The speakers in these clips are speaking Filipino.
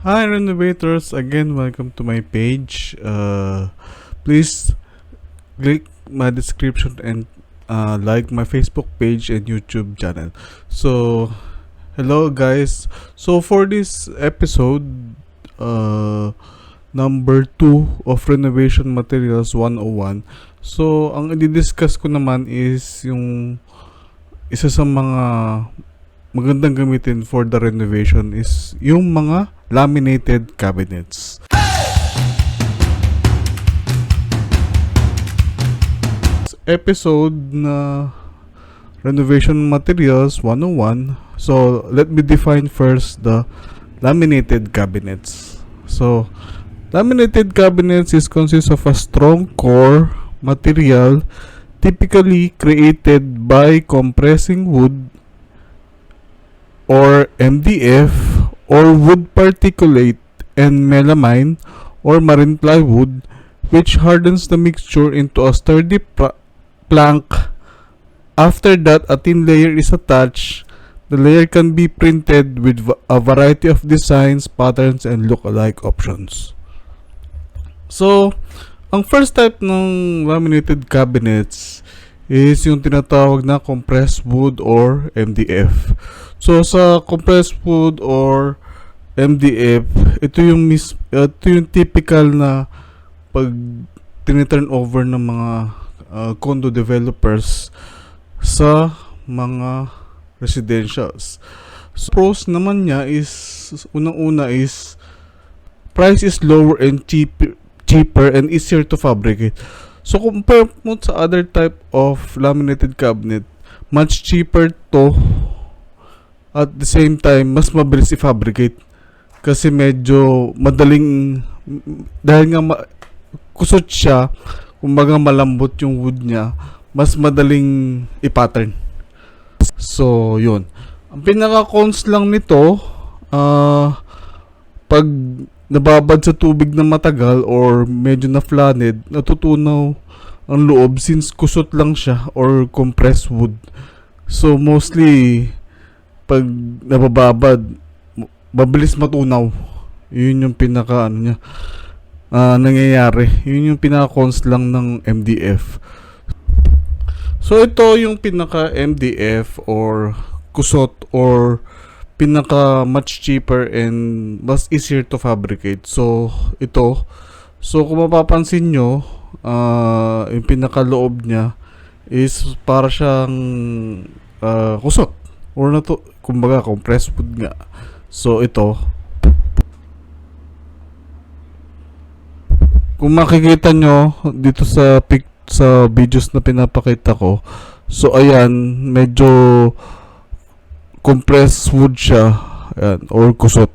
Hi renovators, again welcome to my page. Please click my description and like my Facebook page and YouTube channel. So hello guys. So for this episode, number 2 of Renovation Materials 101. So ang i-discuss ko naman is yung isa sa mga magandang gamitin for the renovation is yung mga laminated cabinets. Episode na Renovation Materials 101. So, let me define first the laminated cabinets. So, laminated cabinets is consists of a strong core material typically created by compressing wood or MDF or wood particulate and melamine or marine plywood, which hardens the mixture into a sturdy plank. After that, a thin layer is attached. The layer can be printed with a variety of designs, patterns, and look-alike options. So, ang first type ng laminated cabinets is yung tinatawag na compressed wood or MDF. So sa compressed wood or MDF, ito yung typical na pag tiniturn over ng mga condo developers sa mga residentials. So, pros naman niya is unang-una is price is lower and cheaper and easier to fabricate. So compare mo sa other type of laminated cabinet, much cheaper to, at the same time mas mabilis i-fabricate kasi medyo madaling, dahil nga kusot siya, kumbaga malambot yung wood niya, mas madaling i-pattern. So yun, ang pinaka cons lang nito, pag nababad sa tubig na matagal or medyo na flooded, natutunaw ang loob since kusot lang siya or compressed wood. So mostly pag nabababad, mabilis matunaw. Yun yung pinaka niya nangyayari. Yun yung pinaka cons lang ng MDF. So ito yung pinaka MDF or kusot or pinaka much cheaper and mas easier to fabricate. So ito, so kung mapapansin nyo, yung pinaka loob niya is para siyang kusot or na to, kumbaga compressed wood nga. So ito, kung makikita nyo dito sa sa videos na pinapakita ko, so ayan, medyo compressed wood siya, ayan, or kusot.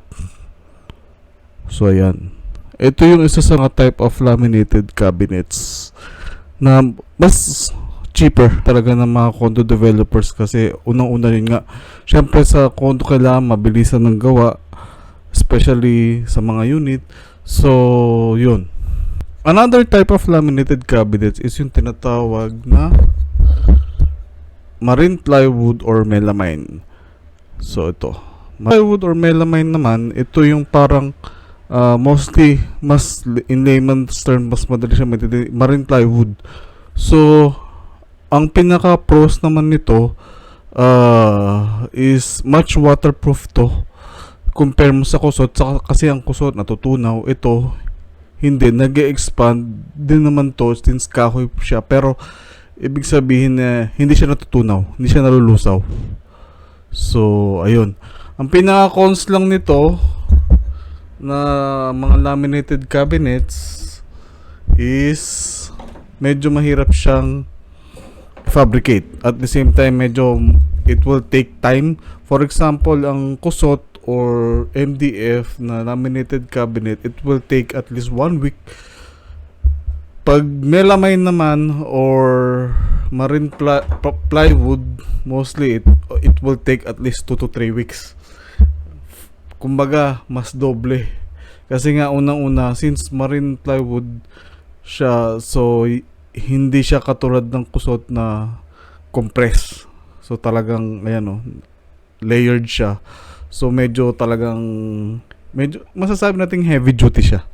So ayan, ito yung isa sa mga type of laminated cabinets na mas cheaper talaga ng mga condo developers kasi unang-una yun nga, syempre sa condo kailangan mabilisan ng gawa, especially sa mga unit. So yun, another type of laminated cabinets is yung tinatawag na marine plywood or melamine. So ito, plywood or melamine naman, ito yung parang mostly, mas in layman's term, mas madali siya marine plywood. So ang pinaka pros naman nito is much waterproof to compare mo sa kusot, kasi ang kusot natutunaw, ito hindi, nag-expand din naman to since kahoy siya, pero ibig sabihin na hindi siya natutunaw, hindi siya nalulusaw. So ayun, ang pinaka cons lang nito na mga laminated cabinets is medyo mahirap siyang fabricate. At the same time, medyo it will take time. For example, ang kusot or MDF na laminated cabinet, it will take at least 1 week. Pag melamine naman or marine plywood, mostly it will take at least 2 to 3 weeks. Kumbaga, mas doble. Kasi nga unang-una, since marine plywood siya, so hindi siya katulad ng kusot na compress. So talagang ayan, layered siya. So medyo talagang Medyo masasabi nating heavy duty siya.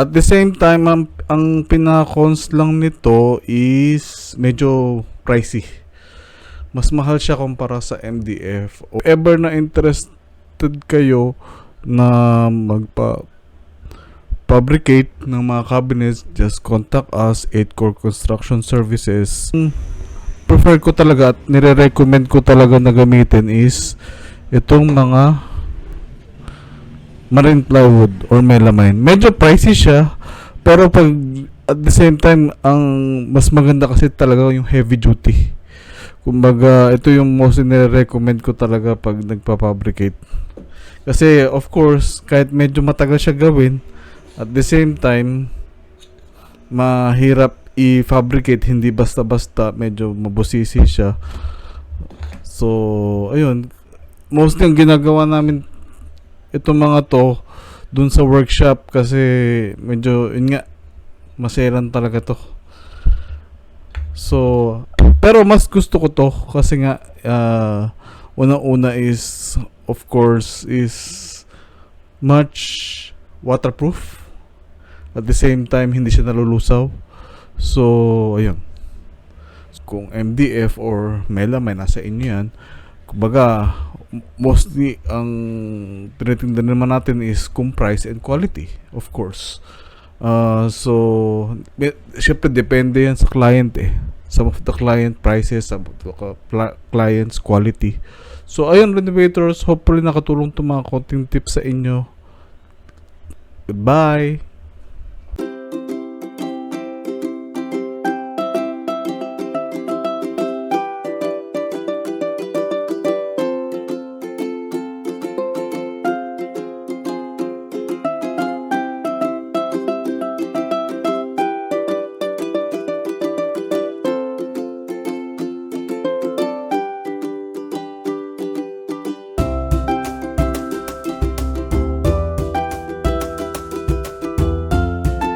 At the same time, ang pinaka-cons lang nito is medyo pricey. Mas mahal siya kumpara sa MDF. O ever na interested kayo na fabricate ng mga cabinets, just contact us, 8 Core Construction Services. Prefer ko talaga at nire-recommend ko talaga na gamitin is itong mga marine plywood or melamine. Medyo pricey siya, pero pag at the same time, ang mas maganda kasi talaga yung heavy duty. Kumbaga, ito yung most nire-recommend ko talaga pag nagpa-fabricate. Kasi of course, kahit medyo matagal siya gawin, at the same time, mahirap i-fabricate, hindi basta-basta, medyo mabusisi siya. So, ayun, mostly ang ginagawa namin itong mga to dun sa workshop kasi medyo yun nga maselan talaga to. So pero mas gusto ko to kasi nga una-una is of course is much waterproof, at the same time hindi siya nalulusaw. So ayun, kung MDF or melamine nasa inyo yan, kumbaga mostly ang tinitingnan naman natin is kung price and quality, of course. So syempre depende yan sa client eh. Some of the client prices, some of the client's quality. So ayun, renovators, hopefully nakatulong itong mga konting tips sa inyo. Goodbye.